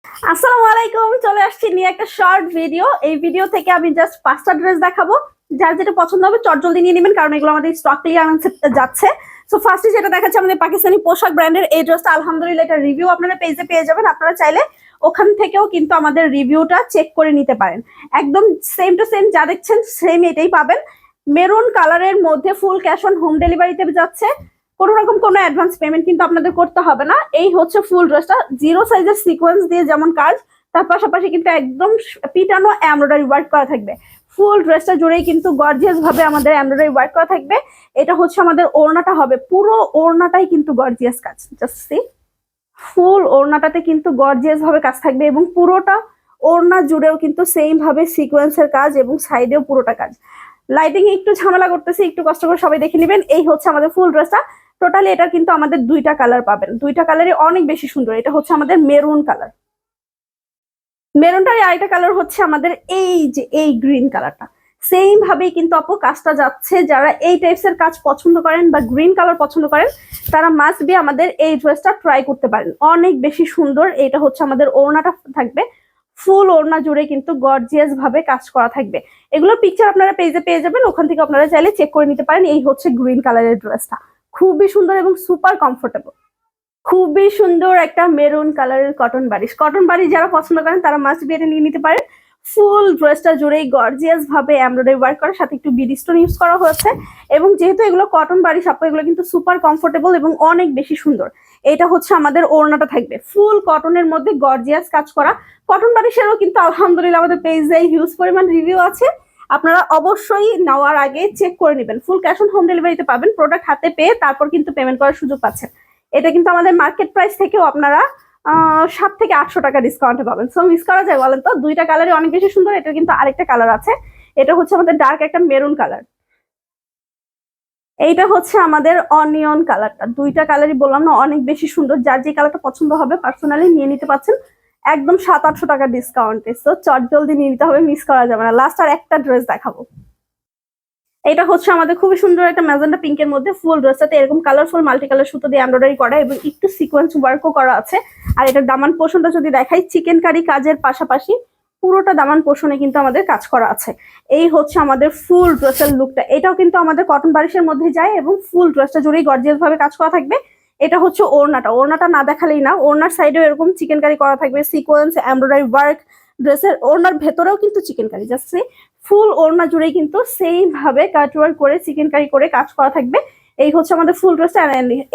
আসসালামু আলাইকুম, চলে আসছি নিয়ে একটা শর্ট ভিডিও। এই ভিডিও থেকে আমি জাস্ট 5টা ড্রেস দেখাবো। যার যেটা পছন্দ হবে চটজলদি নিয়ে নেবেন, কারণ এগুলো আমাদের স্টক ক্লিয়ারেন্সে যাচ্ছে। সো ফার্স্টে যেটা দেখাচ্ছে আমাদের পাকিস্তানি পোশাক ব্র্যান্ডের এই ড্রেসটা, আলহামদুলিল্লাহ এটা রিভিউ আপনারা পেজে পেয়ে যাবেন। আপনারা চাইলে ওখান থেকেও কিন্তু আমাদের রিভিউটা চেক করে নিতে পারেন। একদম সেম টু সেম যা দেখছেন সেম এটাই পাবেন। মেরুন কালারের মধ্যে ফুল ক্যাশ অন হোম ডেলিভারিতে যাচ্ছে। কোনো রকম কোনো অ্যাডভান্স পেমেন্ট কিন্তু আপনাদের করতে হবে না। এই হচ্ছে ফুল ড্রেসটা, 0 সাইজের সিকোয়েন্স দিয়ে যেমন কাজ, তার পাশাপাশি কিন্তু একদম পিটানো এমব্রয়ডারি ওয়ার্ক করা থাকবে। ফুল ড্রেসটা জুড়েই কিন্তু গর্জিয়াস ভাবে আমাদের এমব্রয়ডারি ওয়ার্ক করা থাকবে। এটা হচ্ছে আমাদের ওড়নাটা হবে, পুরো ওড়নাটাই কিন্তু গর্জিয়াস কাজ। জাস্ট সি, ফুল ওড়নাটাতে কিন্তু গর্জিয়াস ভাবে কাজ থাকবে এবং পুরোটা ওড়না জুড়েও কিন্তু সেম ভাবে সিকোয়েন্সের কাজ এবং সাইডেও পুরোটা কাজ। লাইটিং একটু ঝামেলা করতেছে, একটু কষ্ট করে সবাই দেখে নেবেন। এই হচ্ছে আমাদের ফুল ড্রেসটা। টোটালি এটা কিন্তু আমাদের 2টা কালার পাবেন, 2টা কালারই অনেক বেশি সুন্দর। এটা হচ্ছে আমাদের মেরুন কালার, মেরুনটার আরেকটা কালার হচ্ছে আমাদের এই যে এই গ্রিন কালারটা। সেম ভাবেই কিন্তু আপু কাজটা যাচ্ছে। যারা এই টাইপস এর কাজ পছন্দ করেন বা গ্রিন কালার পছন্দ করেন, তারা মাস্ট বি আমাদের এই ড্রেসটা ট্রাই করতে পারেন, অনেক বেশি সুন্দর। এটা হচ্ছে আমাদের ওড়নাটা থাকবে, ফুল ওড়না জুড়ে কিন্তু গর্জিয়াস ভাবে কাজ করা থাকবে। এগুলোর পিকচার আপনারা পেজে পেয়ে যাবেন, ওখান থেকে আপনারা চাইলে চেক করে নিতে পারেন। এই হচ্ছে গ্রিন কালারের ড্রেসটা, খুবই সুন্দর এবং সুপার কমফোর্টেবল। খুবই সুন্দর একটা মেরুন কালারের কটন বারিশ। কটন বারিশ যারা পছন্দ করেন তারা মাস্ট বি এটা নিয়ে নিতে পারেন। ফুল ড্রেসটা জুড়েই গর্জিয়াস ভাবে এমব্রয়ডারি ওয়ার্ক করার সাথে একটু বিডি স্টোন ইউজ করা হয়েছে। এবং যেহেতু এগুলো কটন বারিশ আপু, এগুলো কিন্তু সুপার কমফোর্টেবল এবং অনেক বেশি সুন্দর। এটা হচ্ছে আমাদের ওড়নাটা থাকবে, ফুল কটনের মধ্যে গর্জিয়াস কাজ করা। কটন বারিশেরও কিন্তু আলহামদুলিল্লাহ আমাদের পেজে হিউজ পরিমাণ রিভিউ আছে। আপনারা অবশ্যই নেওয়ার আগে চেক করে নেবেন। ফুল ক্যাশ অন হোম ডেলিভারিতে পাবেন, প্রোডাক্ট হাতে পেয়ে তারপর কিন্তু পেমেন্ট করার সুযোগ পাচ্ছেন। এটা কিন্তু আমাদের মার্কেট প্রাইস থেকেও আপনারা 7 থেকে 800 টাকা ডিসকাউন্টে পাবেন। সো মিস করা যায় বলেন তো? 2টা কালারই অনেক বেশি সুন্দর। এটা কিন্তু আরেকটা কালার আছে, এটা হচ্ছে আমাদের ডার্ক একটা মেরুন কালার। এইটা হচ্ছে আমাদের অনিয়ন কালারটা। 2টা কালারই বললাম না অনেক বেশি সুন্দর। যার যে কালারটা পছন্দ হবে পার্সোনালি নিয়ে নিতে পারছেন একদম 700-800 টাকা ডিসকাউন্টে। সো চট জলদি নিয়ে নিতে হবে, মিস করা যাবে না। লাস্ট আর একটা ড্রেস দেখাবো। এটা হচ্ছে আমাদের খুবই সুন্দর একটা ম্যাজেন্ডা পিঙ্কের মধ্যে ফুল ড্রেসটাতে এরকম কালারফুল মাল্টি কালার সুতো দিয়ে এমব্রয়ডারি করা এবং একটু সিকোয়েন্স ওয়ার্কও করা আছে। আর এটা দামান পোর্শনটা যদি দেখাই, চিকেন কারি কাজের পাশাপাশি পুরোটা দামান পোর্শনে কিন্তু আমাদের কাজ করা আছে। এই হচ্ছে আমাদের ফুল ড্রেসের লুকটা। এটাও কিন্তু আমাদের কটন বারিশের মধ্যে যায় এবং ফুল ড্রেসটা জুড়েই গর্জিয়াস ভাবে কাজ করা থাকবে। এটা হচ্ছে ওড়নাটা, ওড়নাটা না দেখালেই না, ওড়নার সাইডেও এরকম চিকেন কারি করা থাকবে, সিকোয়েন্স এমব্রয়ডারি ওয়ার্ক। ড্রেসের ওড়নার ভেতরেও কিন্তু চিকেন কারি, জাস্ট ফুল ওড়না জুড়ে কিন্তু সেম ভাবে কাটওয়ার্ক করে চিকেন কারি করে কাজ করা থাকবে। এই হচ্ছে আমাদের ফুল ড্রেসটা।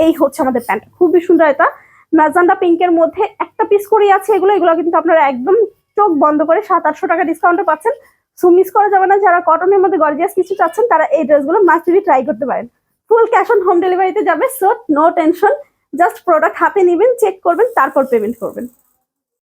এই হচ্ছে আমাদের প্যান্ট, খুবই সুন্দর। এটা ম্যাজেন্ডা পিঙ্কের মধ্যে একটা পিস করে আছে। এগুলো এগুলো কিন্তু আপনারা একদম চোখ বন্ধ করে 700-800 টাকা ডিসকাউন্টে পাচ্ছেন। সো মিস করা যাবে না। যারা কটনের মধ্যে গর্জিয়াস কিছু চাচ্ছেন তারা এই ড্রেসগুলো মাস্ট বি ট্রাই করতে পারেন। ফুল ক্যাশ অন হোম ডেলিভারিতে যাবে, so no tension. Just product হাতে নেবেন, চেক করবেন, তারপর পেমেন্ট করবেন।